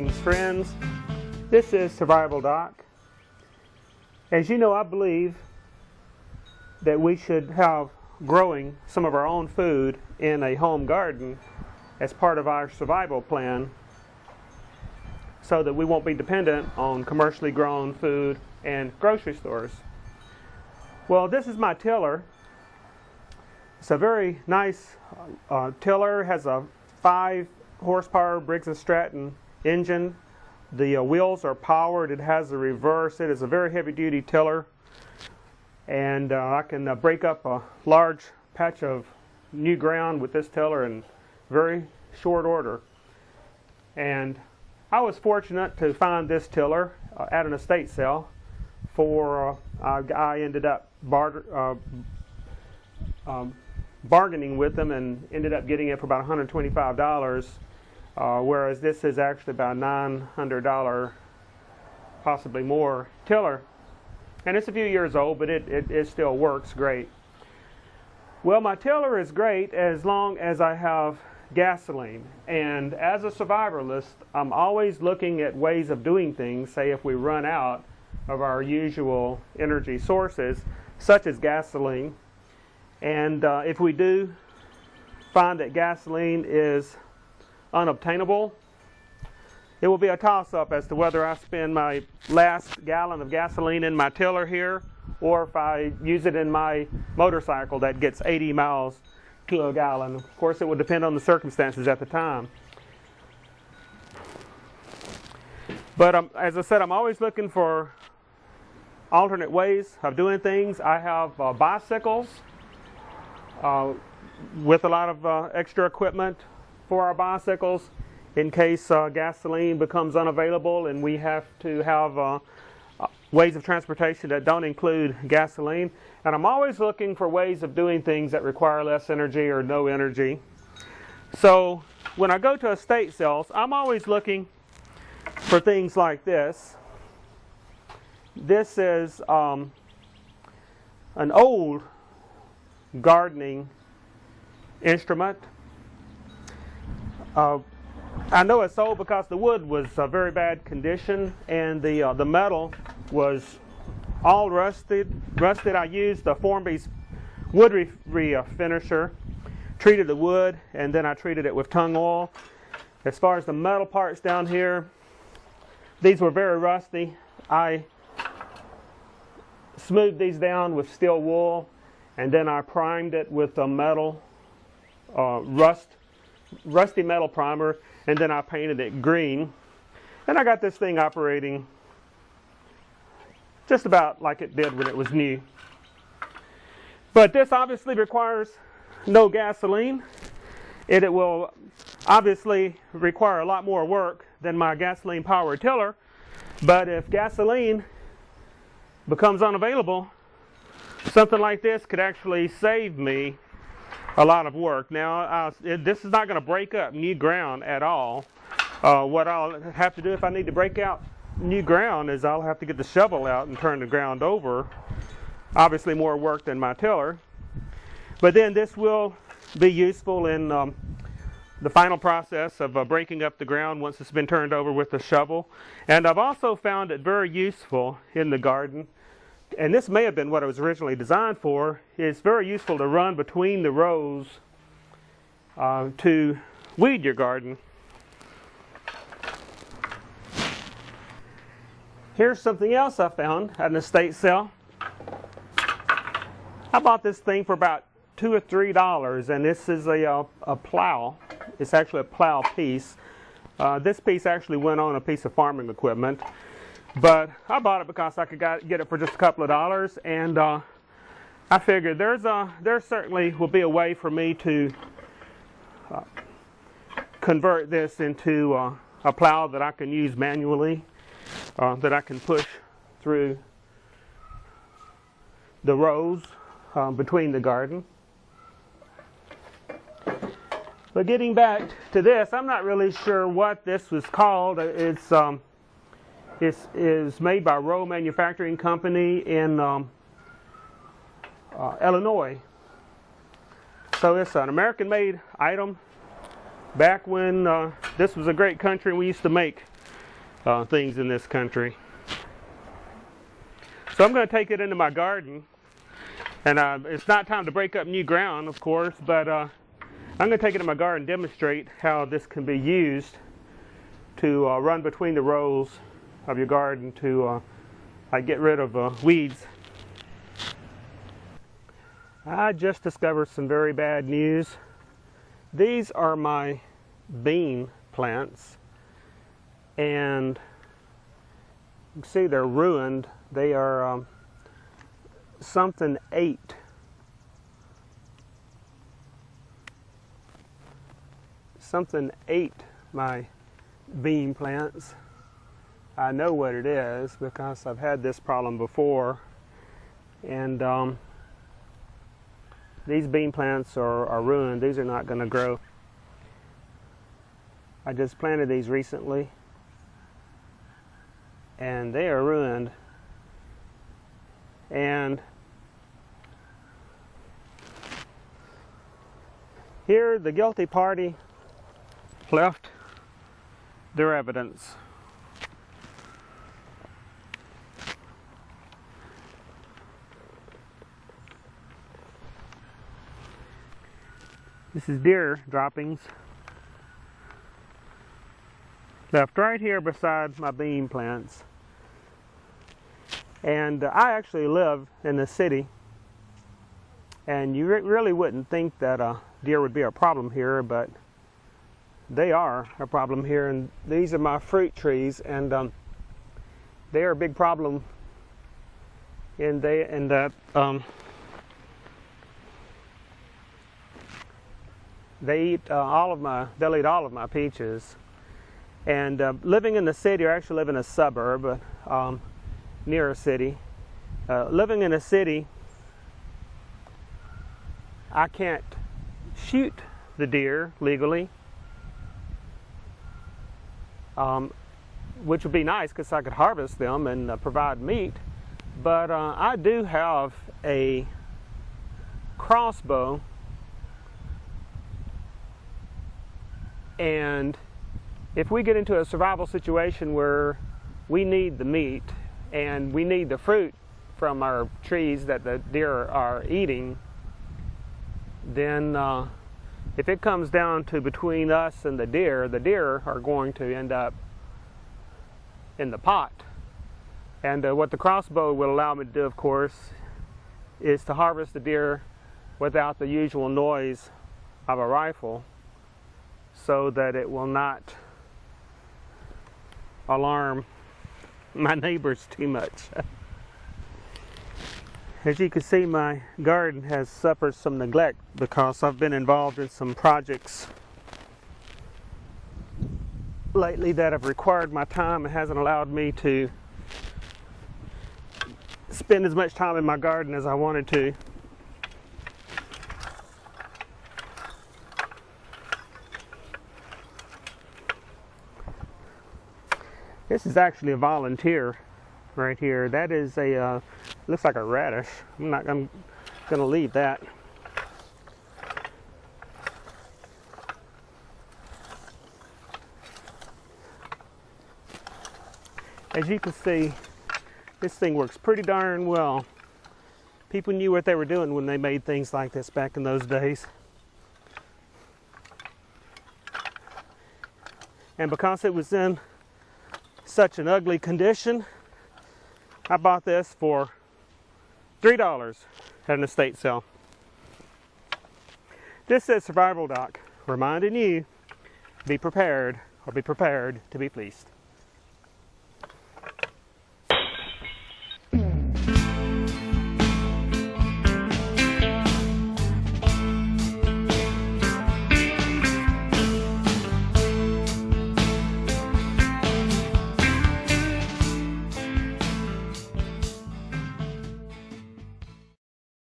Greetings, friends. This is Survival Doc. As you know, I believe that we should have growing some of our own food in a home garden as part of our survival plan so that we won't be dependent on commercially grown food and grocery stores. Well, this is my tiller. It's a very nice tiller. It has a 5 horsepower Briggs & Stratton engine. The wheels are powered. It has a reverse. It is a very heavy duty tiller, and I can break up a large patch of new ground with this tiller in very short order. And I was fortunate to find this tiller at an estate sale for I ended up bargaining with them and ended up getting it for about $125, whereas this is actually about $900, possibly more, tiller. And it's a few years old, but it still works great. Well, my tiller is great as long as I have gasoline. And as a survivalist, I'm always looking at ways of doing things, say if we run out of our usual energy sources, such as gasoline. And if we do find that gasoline is unobtainable, it will be a toss-up as to whether I spend my last gallon of gasoline in my tiller here or if I use it in my motorcycle that gets 80 miles to a gallon. Of course, it would depend on the circumstances at the time. But as I said, I'm always looking for alternate ways of doing things. I have bicycles with a lot of extra equipment for our bicycles in case gasoline becomes unavailable and we have to have ways of transportation that don't include gasoline. And I'm always looking for ways of doing things that require less energy or no energy. So when I go to estate sales, I'm always looking for things like this. This is an old gardening instrument. I know it's old because the wood was very bad condition and the metal was all rusted. I used the Formby's wood refinisher, treated the wood, and then I treated it with tung oil. As far as the metal parts down here, these were very rusty. I smoothed these down with steel wool, and then I primed it with a metal rusty metal primer, and then I painted it green. And I got this thing operating just about like it did when it was new. But this obviously requires no gasoline. It will obviously require a lot more work than my gasoline powered tiller. But if gasoline becomes unavailable, something like this could actually save me a lot of work. Now, this is not going to break up new ground at all. What I'll have to do if I need to break out new ground is I'll have to get the shovel out and turn the ground over. Obviously more work than my tiller. But then this will be useful in the final process of breaking up the ground once it's been turned over with the shovel. And I've also found it very useful in the garden. And this may have been what it was originally designed for. It's very useful to run between the rows to weed your garden. Here's something else I found at an estate sale. I bought this thing for about $2 or $3, and this is a plow. It's actually a plow piece. This piece actually went on a piece of farming equipment. But I bought it because I could get it for just a couple of dollars, and I figured there certainly will be a way for me to convert this into a plow that I can use manually, that I can push through the rows between the garden. But getting back to this, I'm not really sure what this was called. It is made by Rowe Manufacturing Company in Illinois. So it's an American-made item. Back when this was a great country, we used to make things in this country. So I'm going to take it into my garden, and it's not time to break up new ground, of course, but I'm going to take it in my garden and demonstrate how this can be used to run between the rows of your garden to get rid of weeds. I just discovered some very bad news. These are my bean plants, and you can see they're ruined. They are something ate my bean plants. I know what it is because I've had this problem before, and these bean plants are ruined. These are not going to grow. I just planted these recently, and they are ruined. And here the guilty party left their evidence. This is deer droppings left right here beside my bean plants. And I actually live in the city, and you really wouldn't think that deer would be a problem here, but they are a problem here. And these are my fruit trees, and they are a big problem. And they'll eat all of my peaches. And living in the city, or actually live in a suburb near a city. Living in a city, I can't shoot the deer legally, which would be nice because I could harvest them and provide meat. But I do have a crossbow, and if we get into a survival situation where we need the meat and we need the fruit from our trees that the deer are eating, then if it comes down to between us and the deer are going to end up in the pot. And what the crossbow will allow me to do, of course, is to harvest the deer without the usual noise of a rifle, so that it will not alarm my neighbors too much. As you can see, my garden has suffered some neglect because I've been involved in some projects lately that have required my time and hasn't allowed me to spend as much time in my garden as I wanted to. This is actually a volunteer right here. That is a, looks like a radish. I'm gonna leave that. As you can see, this thing works pretty darn well. People knew what they were doing when they made things like this back in those days. And because it was in such an ugly condition, I bought this for $3 at an estate sale. This is Survival Doc, reminding you, be prepared, or be prepared to be fleeced.